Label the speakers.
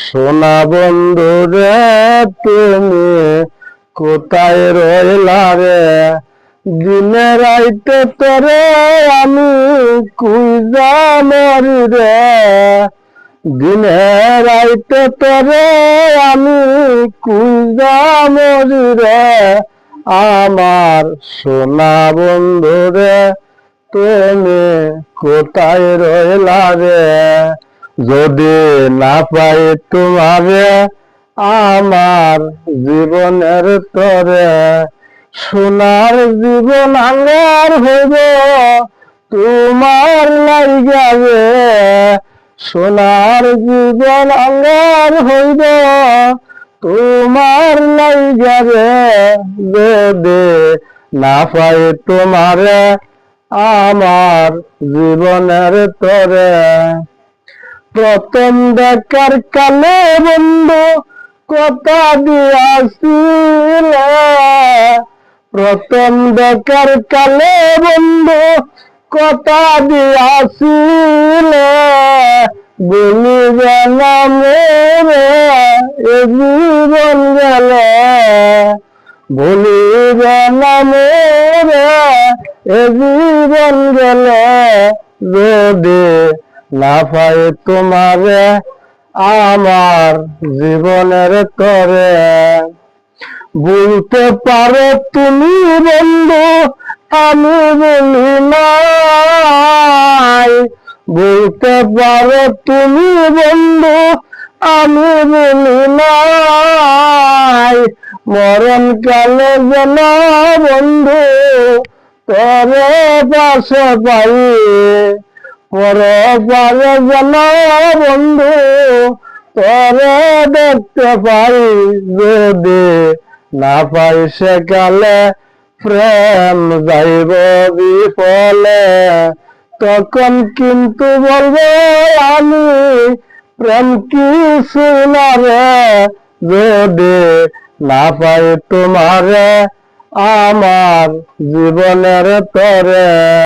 Speaker 1: সোনা বন্ধু রে তুমি কোথায় রইলা রে? দিনে রাইতে তোরে আমি খুঁজা মরি রে। দিনে রাইতে তোরে আমি খুঁজা মরি রে। আমার সোনা বন্ধু রে তুমি কোথায় রইলা রে? যদি না পাই তোমারে আমার জীবনের তরে, সোনার জীবন আঙ্গার হইব তোমার লাইগা রে। সোনার জীবন আঙ্গার হইব তোমার লাইগা রে। যদি না পাই তোমারে আমার জীবনের তরে। প্রথম দেখার কালে বন্ধু কথা দিয়াছিলে, প্রথম দেখার কালে বন্ধু কথা দিয়াছিলে। বলিবে না মোরে এ জীবন গেলে, বলিবে না মোরে এ জীবন গেলে। যদি না পাই তোমারে আমার জীবনের তরে। বলতে পারো তুমি বন্ধু আমি বলি নাই, বলতে পারো তুমি বন্ধু আমি বলি নাই। মরণ কালে যেন বন্ধু তরে পাশে পাই, পরপারে যেন বন্ধু তরে দেখতে পাই। যদি না পাই সেকালে প্রেম যাইব বিফলে, তখন কিন্তু বলবো আমি প্রেম কিছু না রে। যদি না পাই তোমারে আমার জীবনের তরে।